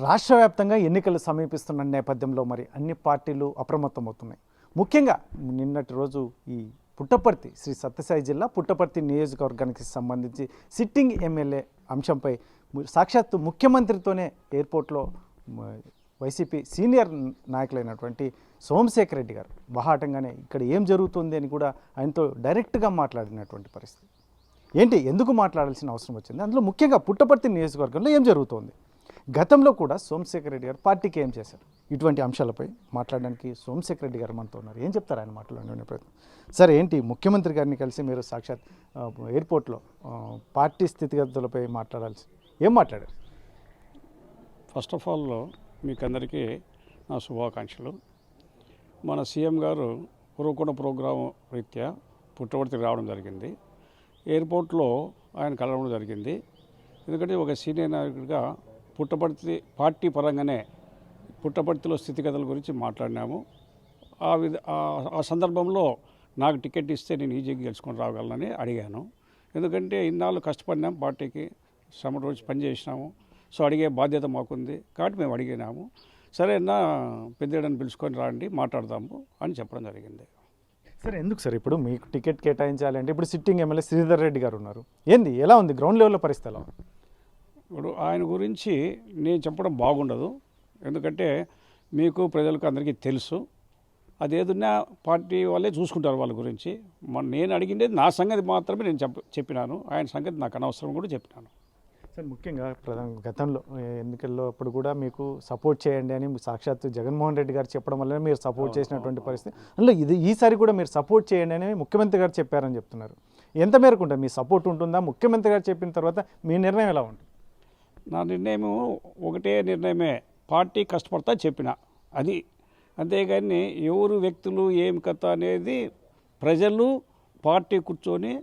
రాష్ట్ర వ్యాప్తంగా ఎన్నికలు సమీపిస్తున్న నేపథ్యంలో మరి అన్ని పార్టీలు అప్రమత్తమవుతున్నాయి. ముఖ్యంగా నిన్నటి రోజు ఈ పుట్టపర్తి శ్రీ సత్యసాయి జిల్లా పుట్టపర్తి నియోజకవర్గానికి సంబంధించి సిట్టింగ్ ఎమ్మెల్యే అంశంపై సాక్షాత్తు ముఖ్యమంత్రితోనే ఎయిర్పోర్ట్లో వైసీపీ సీనియర్ నాయకులైనటువంటి సోమశేఖర్ రెడ్డి గారు బహాటంగానే ఇక్కడ ఏం జరుగుతుంది అని కూడా ఆయనతో డైరెక్ట్గా మాట్లాడినటువంటి పరిస్థితి. ఏంటి ఎందుకు మాట్లాడాల్సిన అవసరం వచ్చింది, అందులో ముఖ్యంగా పుట్టపర్తి నియోజకవర్గంలో ఏం జరుగుతోంది, గతంలో కూడా సోమశేఖర్ రెడ్డి గారు పార్టీకి ఏం చేశారు, ఇటువంటి అంశాలపై మాట్లాడడానికి సోమశేఖర్ రెడ్డి గారు మనతో ఉన్నారు. ఏం చెప్తారు ఆయన మాట్లాడే ప్రయత్నం? సార్, ఏంటి ముఖ్యమంత్రి గారిని కలిసి మీరు సాక్షాత్ ఎయిర్పోర్ట్లో పార్టీ స్థితిగతులపై మాట్లాడాల్సి ఏం మాట్లాడారు? ఫస్ట్ ఆఫ్ ఆల్ మీకు అందరికీ నా శుభాకాంక్షలు. మన సీఎం గారు ఉరవకొండ ప్రోగ్రాం రీత్యా పుట్టపర్తికి రావడం జరిగింది. ఎయిర్పోర్ట్లో ఆయన కలవడం జరిగింది. ఎందుకంటే ఒక సీనియర్ నాయకుడిగా పుట్టపర్తి పార్టీ పరంగానే పుట్టపర్తిలో స్థితిగతుల గురించి మాట్లాడినాము. ఆ సందర్భంలో నాకు టికెట్ ఇస్తే నేను ఈజీగా గెలుచుకొని రాగలనని అడిగాను. ఎందుకంటే ఇన్నాళ్ళు కష్టపడినాము, పార్టీకి శ్రమ రోజు పనిచేసినాము. సో అడిగే బాధ్యత మాకుంది కాబట్టి మేము అడిగినాము. సరే అన్న పెద్దడని పిలుచుకొని రండి మాట్లాడదాము అని చెప్పడం జరిగింది. సరే, ఎందుకు సార్ ఇప్పుడు మీకు టికెట్ కేటాయించాలి అంటే ఇప్పుడు సిట్టింగ్ ఎమ్మెల్యే శ్రీధర్ రెడ్డి గారు ఉన్నారు, ఏంది ఎలా ఉంది గ్రౌండ్ లెవెల్లో పరిస్థితి ఎలా ఉంది? ఇప్పుడు ఆయన గురించి నేను చెప్పడం బాగుండదు. ఎందుకంటే మీకు ప్రజలకు అందరికీ తెలుసు, అదేదన్నా పార్టీ వాళ్ళే చూసుకుంటారు వాళ్ళ గురించి. నేను అడిగిండేది నా సంగతి మాత్రమే నేను చెప్పినాను. ఆయన సంగతి నాకు అనవసరం కూడా చెప్పినాను. సార్, ముఖ్యంగా గతంలో ఎన్నికల్లో అప్పుడు కూడా మీకు సపోర్ట్ చేయండి అని సాక్షాత్తు జగన్మోహన్ రెడ్డి గారు చెప్పడం వల్లనే మీరు సపోర్ట్ చేసినటువంటి పరిస్థితి. అందులో ఈసారి కూడా మీరు సపోర్ట్ చేయండి అని ముఖ్యమంత్రి గారు చెప్పారని చెప్తున్నారు. ఎంత మేరకు ఉంటుంది మీ సపోర్ట్ ఉంటుందా? ముఖ్యమంత్రి గారు చెప్పిన తర్వాత మీ నిర్ణయం ఎలా ఉంటుంది? నా నిర్ణయం ఒకటే నిర్ణయమే, పార్టీ కష్టపడతా చెప్పిన అది. అంతేగాని ఎవరు వ్యక్తులు ఏం కథ అనేది ప్రజలు పార్టీ కూర్చొని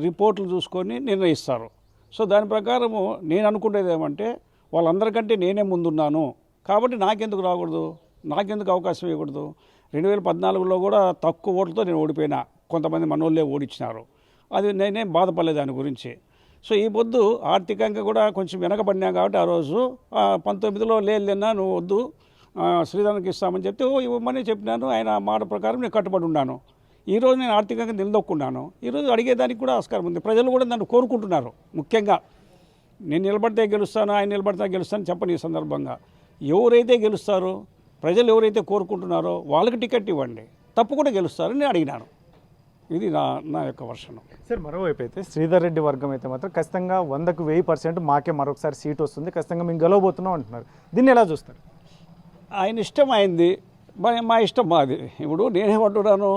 రిపోర్ట్లు చూసుకొని నిర్ణయిస్తారు. సో దాని ప్రకారము నేను అనుకునేది ఏమంటే వాళ్ళందరికంటే నేనే ముందున్నాను కాబట్టి నాకెందుకు రాకూడదు, నాకెందుకు అవకాశం ఇవ్వకూడదు. 2014లో కూడా తక్కువ ఓట్లతో నేను ఓడిపోయినా, కొంతమంది మనోళ్ళే ఓడించినారు. అది నేనేం బాధపడలేదు దాని గురించి. సో ఈ పొద్దు ఆర్థికంగా కూడా కొంచెం వెనకబడినా కాబట్టి ఆ రోజు 19లో లేదన్నా నువ్వు వద్దు శ్రీధర్కి ఇస్తామని చెప్తే ఇవ్వమని చెప్పినాను. ఆయన మాట ప్రకారం నేను కట్టుబడి ఉన్నాను. ఈరోజు నేను ఆర్థికంగా నిలదొక్కున్నాను. ఈరోజు అడిగేదానికి కూడా ఆస్కారం ఉంది. ప్రజలు కూడా నన్ను కోరుకుంటున్నారు. ముఖ్యంగా నేను నిలబడితే గెలుస్తాను, ఆయన నిలబడితే గెలుస్తాను చెప్పని ఈ సందర్భంగా ఎవరైతే గెలుస్తారో, ప్రజలు ఎవరైతే కోరుకుంటున్నారో వాళ్ళకి టికెట్ ఇవ్వండి, తప్పకుండా గెలుస్తారని నేను అడిగినాను. ఇది నా యొక్క వర్షం. సార్, మరోవైపు అయితే శ్రీధర్ రెడ్డి వర్గం అయితే మాత్రం ఖచ్చితంగా 100కు 1000% మాకే మరొకసారి సీట్ వస్తుంది, ఖచ్చితంగా మేము గెలవబోతున్నాం అంటున్నారు. దీన్ని ఎలా చూస్తారు? ఆయన ఇష్టం అయింది, మా ఇష్టం మాది. ఇప్పుడు నేనేమంటున్నాను,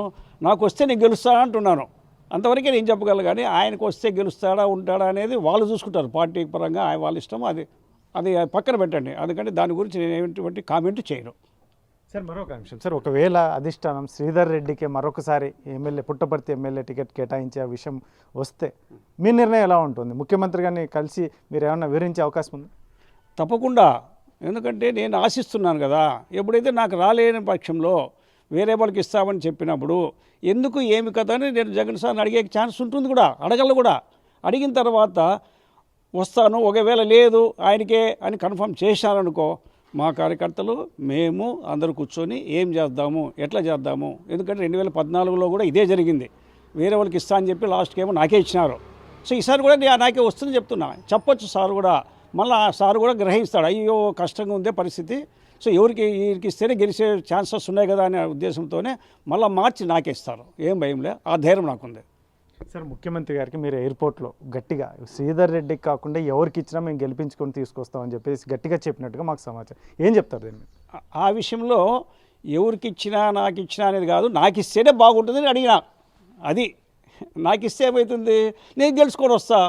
నాకు వస్తే నేను గెలుస్తాను అంటున్నాను, అంతవరకే నేను చెప్పగలను. కానీ ఆయనకు వస్తే గెలుస్తాడా ఉంటాడా అనేది వాళ్ళు చూసుకుంటారు పార్టీ పరంగా. వాళ్ళ ఇష్టం, అది పక్కన పెట్టండి. అందుకంటే దాని గురించి నేను ఎటువంటి కామెంట్ చేయను. సార్, మరొక అంశం సార్, ఒకవేళ అధిష్టానం శ్రీధర్ రెడ్డికి మరొకసారి పుట్టపర్తి ఎమ్మెల్యే టికెట్ కేటాయించే విషయం వస్తే మీ నిర్ణయం ఎలా ఉంటుంది? ముఖ్యమంత్రి గారిని కలిసి మీరు ఏమన్నా వివరించే అవకాశం ఉంది? తప్పకుండా. ఎందుకంటే నేను ఆశిస్తున్నాను కదా, ఎప్పుడైతే నాకు రాలేని పక్షంలో వేరే వాళ్ళకి ఇస్తామని చెప్పినప్పుడు ఎందుకు ఏమి కదా అని నేను జగన్ సార్ని అడిగే ఛాన్స్ ఉంటుంది, కూడా అడగలను కూడా. అడిగిన తర్వాత వస్తాను, ఒకవేళ లేదు ఆయనకే అని కన్ఫర్మ్ చేశాననుకో, మా కార్యకర్తలు మేము అందరూ కూర్చొని ఏం చేద్దాము, ఎట్లా చేద్దాము. ఎందుకంటే 2014లో కూడా ఇదే జరిగింది. వేరే వాళ్ళకి ఇస్తా అని చెప్పి లాస్ట్కి ఏమో నాకే ఇచ్చినారు. సో ఈసారి కూడా నాకే వస్తుందని చెప్తున్నా, చెప్పొచ్చు సార్ కూడా. మళ్ళీ ఆ సార్ కూడా గ్రహిస్తాడు, అయ్యో కష్టంగా ఉందే పరిస్థితి, సో వీరికి ఇస్తేనే గెలిచే ఛాన్సెస్ ఉన్నాయి కదా అనే ఉద్దేశంతోనే మళ్ళీ మార్చి నాకే ఇస్తారు. ఏం భయంలే, ఆ ధైర్యం నాకుంది. సార్, ముఖ్యమంత్రి గారికి మీరు ఎయిర్పోర్ట్లో గట్టిగా శ్రీధర్ రెడ్డికి కాకుండా ఎవరికి ఇచ్చినా మేము గెలిపించుకొని తీసుకొస్తామని చెప్పేసి గట్టిగా చెప్పినట్టుగా మాకు సమాచారం. ఏం చెప్తారు దీన్ని? ఆ విషయంలో ఎవరికి ఇచ్చినా నాకు ఇచ్చినా అనేది కాదు, నాకు ఇస్తేనే బాగుంటుందని అడిగినా. అది నాకు ఇస్తే ఏమవుతుంది, నేను గెలుచుకొని వస్తా,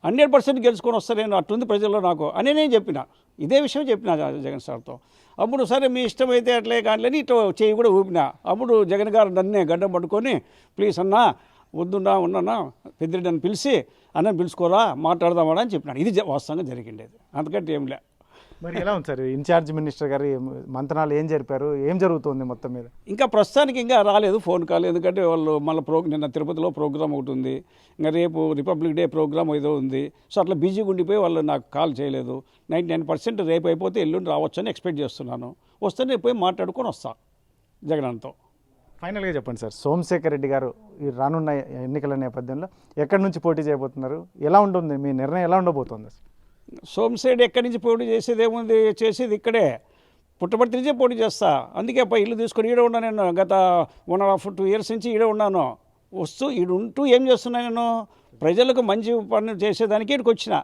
100% గెలుచుకొని వస్తా, నేను అట్టుంది ప్రజల్లో నాకు అని నేను చెప్పిన. ఇదే విషయం చెప్పిన జగన్ సార్తో. అప్పుడు సరే మీ ఇష్టమైతే అట్లే కానీ ఇటు చేయి కూడా ఊపినా. అప్పుడు జగన్ గారు నన్నే గడ్డం పట్టుకొని ప్లీజ్ అన్నా వద్దున్నా ఉన్నన్నా పెద్దిరెడ్డి పిలిచి అన్న పిలుచుకోరా మాట్లాడదామా అని చెప్పినాడు. ఇది వాస్తవంగా జరిగిండేది, అంతకంటే ఏం లే. మరి ఎలా ఉంది సార్ ఇన్ఛార్జ్ మినిస్టర్ గారు మంత్రాలు ఏం జరిపారు, ఏం జరుగుతుంది మొత్తం మీద? ఇంకా ప్రస్తుతానికి ఇంకా రాలేదు ఫోన్ కాల్, ఎందుకంటే వాళ్ళు మళ్ళీ నిన్న తిరుపతిలో ప్రోగ్రామ్ ఒకటి ఉంది, ఇంకా రేపు రిపబ్లిక్ డే ప్రోగ్రామ్ ఏదో ఉంది. సో అట్లా బిజీగా ఉండిపోయి వాళ్ళు నాకు కాల్ చేయలేదు. 99% రేపు అయిపోతే ఎల్లుండి రావచ్చు అని ఎక్స్పెక్ట్ చేస్తున్నాను. వస్తే రేపు పోయి మాట్లాడుకొని వస్తా జగన్తో. ఫైనల్గా చెప్పండి సార్, సోమశేఖర్ రెడ్డి గారు ఈ రానున్న ఎన్నికల నేపథ్యంలో ఎక్కడి నుంచి పోటీ చేయబోతున్నారు, ఎలా ఉంటుంది మీ నిర్ణయం, ఎలా ఉండబోతుంది? సోమశేఖర్ ఎక్కడి నుంచి పోటీ చేసేది ఏముంది, చేసేది ఇక్కడే పుట్టపర్తి నుంచే పోటీ చేస్తా. అందుకే ఇల్లు తీసుకొని ఈడే ఉన్నాను నేను. గత 1.5 2 years నుంచి ఈడే ఉన్నాను. వస్తూ ఈడుంటూ ఏం చేస్తున్నాను నేను, ప్రజలకు మంచి పనులు చేసేదానికి ఇక్కడికి వచ్చిన.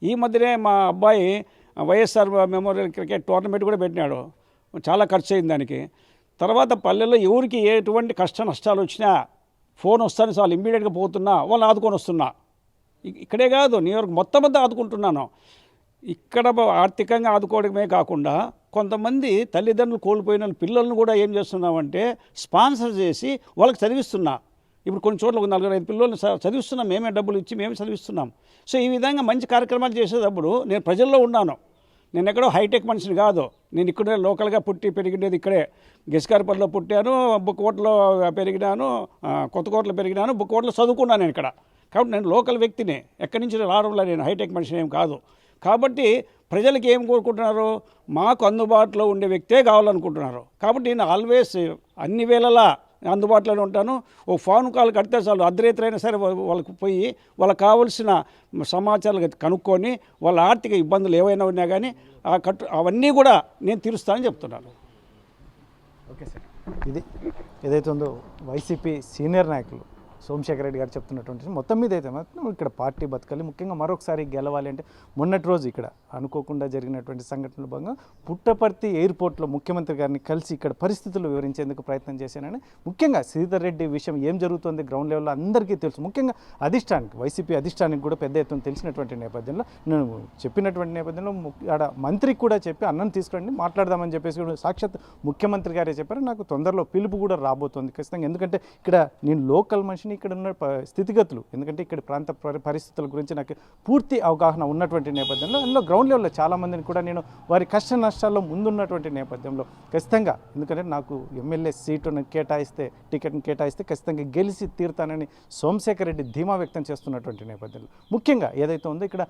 ఈ మధ్యనే మా అబ్బాయి వైఎస్ఆర్ మెమోరియల్ క్రికెట్ టోర్నమెంట్ కూడా పెట్టినాడు. చాలా ఖర్చు అయింది దానికి. తర్వాత పల్లెల్లో ఎవరికి ఎటువంటి కష్ట నష్టాలు వచ్చినా ఫోన్ వస్తాను చాలు ఇమ్మీడియట్గా పోతున్నా, వాళ్ళు ఆదుకొని వస్తున్నా. ఇక్కడే కాదు, న్యూయార్క్ మొత్తం అంతా ఆదుకుంటున్నాను. ఇక్కడ ఆర్థికంగా ఆదుకోవడమే కాకుండా కొంతమంది తల్లిదండ్రులు కోల్పోయిన పిల్లలను కూడా ఏం చేస్తున్నామంటే స్పాన్సర్ చేసి వాళ్ళకి చదివిస్తున్నా. ఇప్పుడు కొన్ని చోట్ల 4-5 పిల్లల్ని చదివిస్తున్నాం, మేమే డబ్బులు ఇచ్చి మేమే చదివిస్తున్నాం. సో ఈ విధంగా మంచి కార్యక్రమాలు చేసేటప్పుడు నేను ప్రజల్లో ఉన్నాను. నేను ఎక్కడో హైటెక్ మనిషిని కాదు, నేను ఇక్కడే లోకల్గా పుట్టి పెరిగినది. ఇక్కడే గెస్కార్పల్లిలో పుట్టాను, బుక్కోటలో పెరిగినాను, కొత్తకోటలో పెరిగినాను, బుక్కోటలో చదువుకున్నాను నేను ఇక్కడ. కాబట్టి నేను లోకల్ వ్యక్తిని, ఎక్కడి నుంచి రావడంలో నేను హైటెక్ మనిషిని ఏం కాదు. కాబట్టి ప్రజలకు ఏం కోరుకుంటున్నారు, మాకు అందుబాటులో ఉండే వ్యక్తే కావాలనుకుంటున్నారు. కాబట్టి నేను ఆల్వేస్ అన్ని వేళలా అందుబాటులోనే ఉంటాను. ఓ ఫోన్ కాల్ కడితే చాలు, అర్ధరాత్రైనా సరే వాళ్ళకి పోయి వాళ్ళకి కావాల్సిన సమాచారాలు కనుక్కొని వాళ్ళ ఆర్థిక ఇబ్బందులు ఏవైనా ఉన్నా కానీ అవన్నీ కూడా నేను తీరుస్తానని చెప్తున్నాను. ఓకే సార్, ఇది ఏదైతే ఉందో వైసీపీ సీనియర్ నాయకులు సోమశేఖర్ రెడ్డి గారు చెప్తున్నటువంటి మొత్తం మీద అయితే మాత్రం ఇక్కడ పార్టీ బతకాలి, ముఖ్యంగా మరొకసారి గెలవాలి అంటే మొన్నటి రోజు ఇక్కడ అనుకోకుండా జరిగినటువంటి సంఘటనల భాగంగా పుట్టపర్తి ఎయిర్పోర్ట్లో ముఖ్యమంత్రి గారిని కలిసి ఇక్కడ పరిస్థితులు వివరించేందుకు ప్రయత్నం చేశానని, ముఖ్యంగా శ్రీధర్ రెడ్డి విషయం ఏం జరుగుతుంది గ్రౌండ్ లెవెల్లో అందరికీ తెలుసు, ముఖ్యంగా అధిష్టానికి వైసీపీ అధిష్టానికి కూడా పెద్ద ఎత్తున తెలిసినటువంటి నేపథ్యంలో నేను చెప్పినటువంటి నేపథ్యంలో ఆడ మంత్రికి కూడా చెప్పి అన్నం తీసుకురండి మాట్లాడదామని చెప్పేసి కూడా సాక్షాత్ ముఖ్యమంత్రి గారే చెప్పారు. నాకు తొందరలో పిలుపు కూడా రాబోతుంది ఖచ్చితంగా, ఎందుకంటే ఇక్కడ నేను లోకల్ మనిషిని, ఇక్కడ ఉన్న స్థితిగతులు, ఎందుకంటే ఇక్కడ ప్రాంత పరిస్థితుల గురించి నాకు పూర్తి అవగాహన ఉన్నటువంటి నేపథ్యంలో అందులో గ్రౌండ్ లెవెల్లో చాలామందిని కూడా నేను వారి కష్ట నష్టాల్లో ముందున్నటువంటి నేపథ్యంలో ఖచ్చితంగా, ఎందుకంటే నాకు ఎమ్మెల్యే సీటును కేటాయిస్తే, టికెట్ని కేటాయిస్తే ఖచ్చితంగా గెలిచి తీరుతానని సోమశేఖర్ రెడ్డి ధీమా వ్యక్తం చేస్తున్నటువంటి నేపథ్యంలో ముఖ్యంగా ఏదైతే ఉందో ఇక్కడ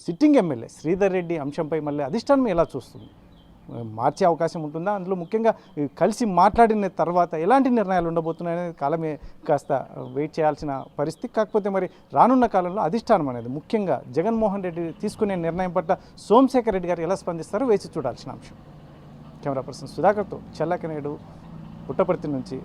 సిట్టింగ్ ఎమ్మెల్యే శ్రీధర్ రెడ్డి అంశంపై మళ్ళీ అధిష్టానం ఎలా చూస్తుంది, మార్చే అవకాశం ఉంటుందా, అందులో ముఖ్యంగా కలిసి మాట్లాడిన తర్వాత ఎలాంటి నిర్ణయాలు ఉండబోతున్నాయనేది కాలమే కాస్త వెయిట్ చేయాల్సిన పరిస్థితి. కాకపోతే మరి రానున్న కాలంలో అధిష్టానం అనేది ముఖ్యంగా జగన్మోహన్ రెడ్డి తీసుకునే నిర్ణయం పట్ల సోమశేఖర్ రెడ్డి గారు ఎలా స్పందిస్తారో వేచి చూడాల్సిన అంశం. కెమెరా పర్సన్ సుధాకర్తో చెల్లకనేడు పుట్టపర్తి నుంచి